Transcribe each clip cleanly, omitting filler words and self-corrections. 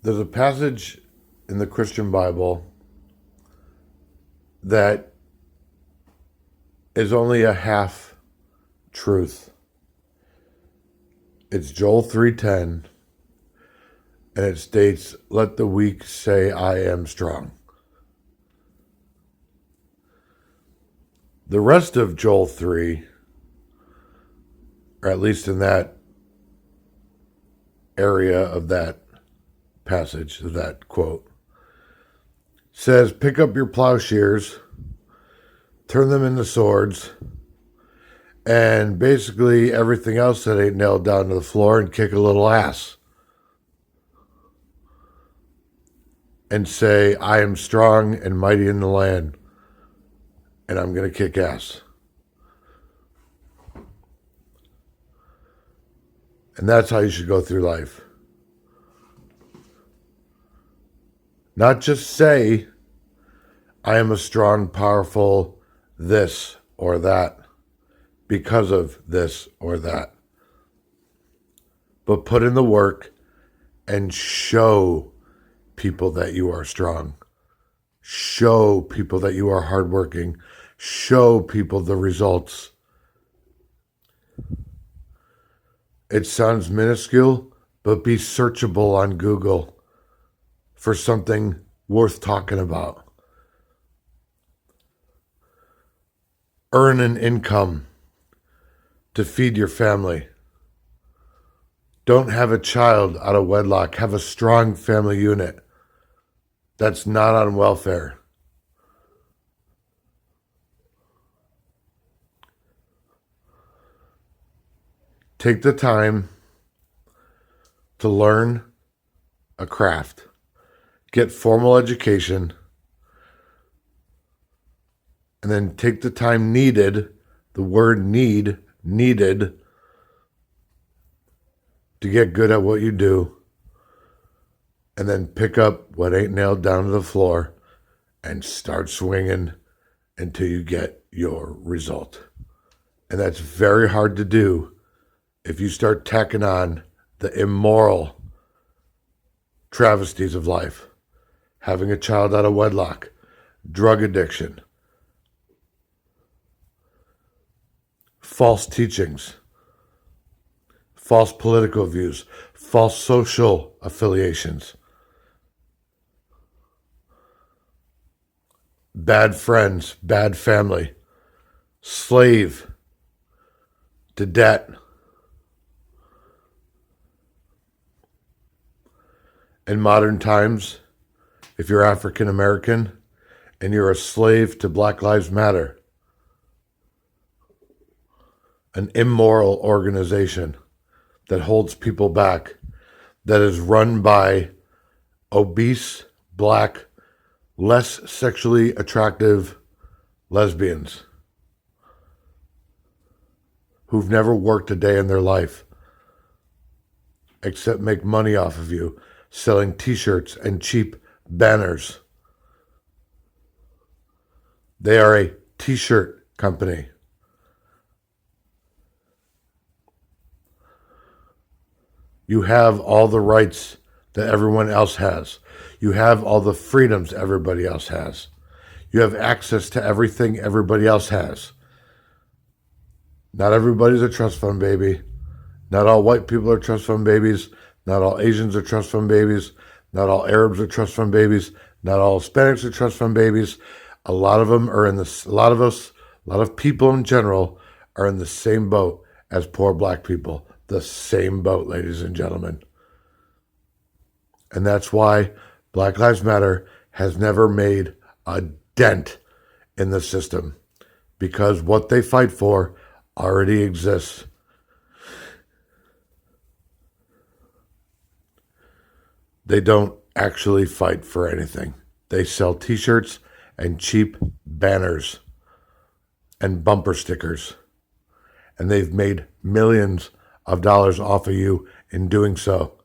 There's a passage in the Christian Bible that is only a half truth. It's Joel 3:10, and it states, "Let the weak say I am strong." The rest of Joel 3, or at least in that area of that passage, of that quote, says, "Pick up your plowshares, turn them into swords, and basically everything else that ain't nailed down to the floor, and kick a little ass. And say, I am strong and mighty in the land, and I'm going to kick ass." And that's how you should go through life. Not just say, I am a strong, powerful this or that because of this or that. But put in the work and show people that you are strong. Show people that you are hardworking. Show people the results. It sounds minuscule, but be searchable on Google for something worth talking about. Earn an income to feed your family. Don't have a child out of wedlock. Have a strong family unit that's not on welfare. Take the time to learn a craft. Get formal education. And then take the time needed, the word needed, to get good at what you do. And then pick up what ain't nailed down to the floor and start swinging until you get your result. And that's very hard to do if you start tacking on the immoral travesties of life. Having a child out of wedlock, drug addiction, false teachings, false political views, false social affiliations, bad friends, bad family, slave to debt. In modern times, if you're African American and you're a slave to Black Lives Matter, an immoral organization that holds people back, that is run by obese, black, less sexually attractive lesbians who've never worked a day in their life except make money off of you, selling t-shirts and cheap banners. They are a t-shirt company. You have all the rights that everyone else has. You have all the freedoms everybody else has. You have access to everything everybody else has. Not everybody's a trust fund baby. Not all white people are trust fund babies. Not all Asians are trust fund babies. Not all Arabs are trust fund babies. Not all Hispanics are trust fund babies. A lot of them are in this. A lot of people in general are in the same boat as poor black people. The same boat, ladies and gentlemen. And that's why Black Lives Matter has never made a dent in the system, because what they fight for already exists. They don't actually fight for anything. They sell t-shirts and cheap banners and bumper stickers. And they've made millions of dollars off of you in doing so.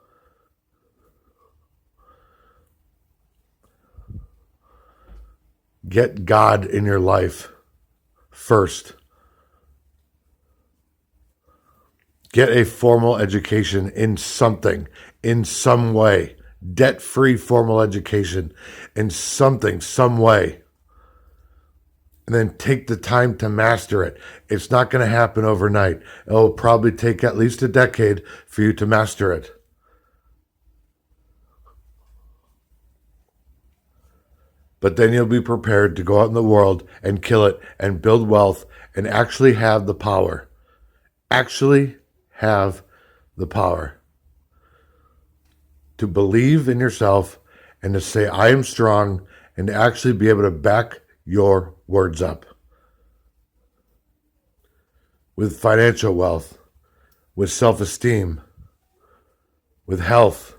Get God in your life first. Get a formal education in something, in some way. debt-free formal education in something, some way. And then take the time to master it. It's not going to happen overnight. It'll probably take at least a decade for you to master it. But then you'll be prepared to go out in the world and kill it and build wealth and actually have the power. Actually have the power to believe in yourself and to say, I am strong, and to actually be able to back your words up with financial wealth, with self-esteem, with health,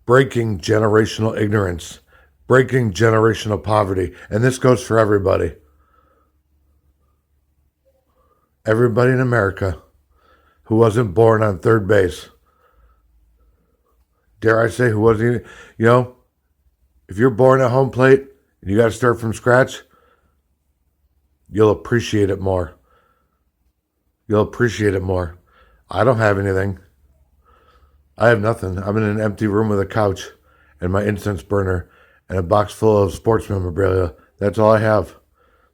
breaking generational ignorance, breaking generational poverty. And this goes for everybody. Everybody in America who wasn't born on third base. Dare I say, who wasn't even, if you're born at home plate and you got to start from scratch, you'll appreciate it more. You'll appreciate it more. I don't have anything. I have nothing. I'm in an empty room with a couch and my incense burner and a box full of sports memorabilia. That's all I have.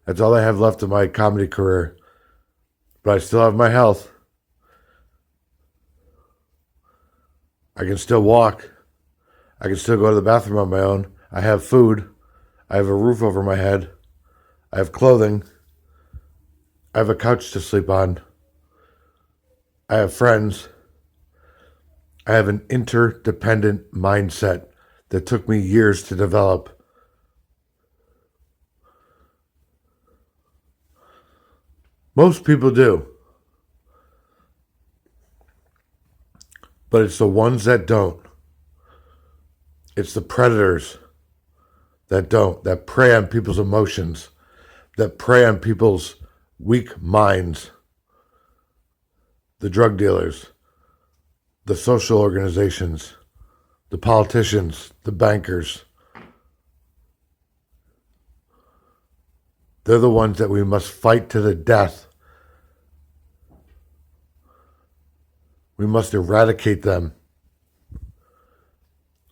That's all I have left of my comedy career. But I still have my health. I can still walk. I can still go to the bathroom on my own. I have food. I have a roof over my head. I have clothing. I have a couch to sleep on. I have friends. I have an interdependent mindset that took me years to develop. Most people do. But it's the ones that don't. It's the predators that don't, that prey on people's emotions, that prey on people's weak minds. The drug dealers, the social organizations, the politicians, the bankers. They're the ones that we must fight to the death. We must eradicate them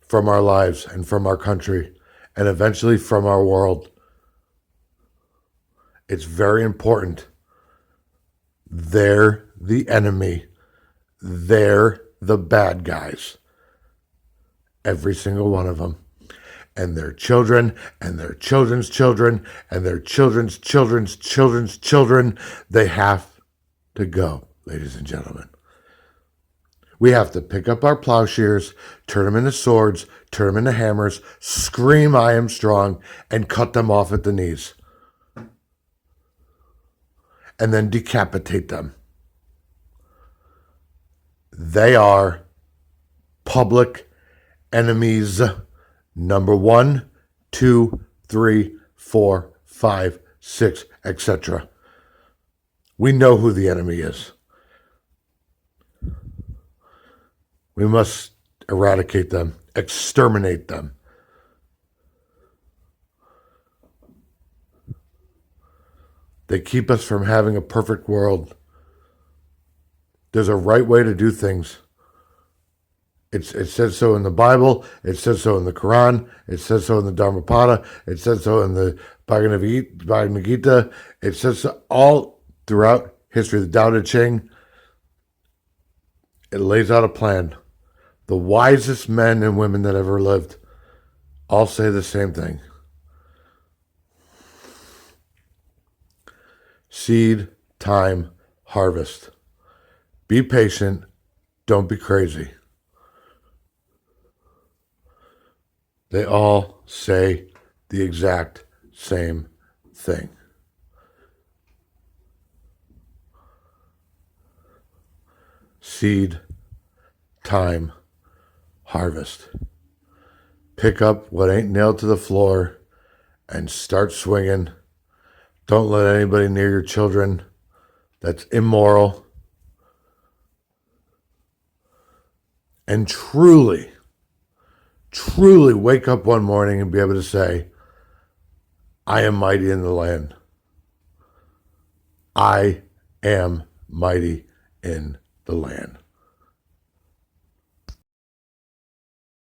from our lives and from our country and eventually from our world. It's very important. They're the enemy. They're the bad guys. Every single one of them. And their children and their children's children and their children's children's children's children. They have to go, ladies and gentlemen. We have to pick up our plowshares, turn them into swords, turn them into hammers, scream, I am strong, and cut them off at the knees. And then decapitate them. They are public enemies number 1, 2, 3, 4, 5, 6, etc. We know who the enemy is. We must eradicate them, exterminate them. They keep us from having a perfect world. There's a right way to do things. It says so in the Bible. It says so in the Quran. It says so in the Dharmapada. It says so in the Bhagavad Gita. It says so all throughout history. The Tao Te Ching. It lays out a plan. The wisest men and women that ever lived all say the same thing. Seed, time, harvest. Be patient. Don't be crazy. They all say the exact same thing. Seed, time, harvest. Pick up what ain't nailed to the floor and start swinging. Don't let anybody near your children. That's immoral. And truly wake up one morning and be able to say, I am mighty in the land. I am mighty in the land.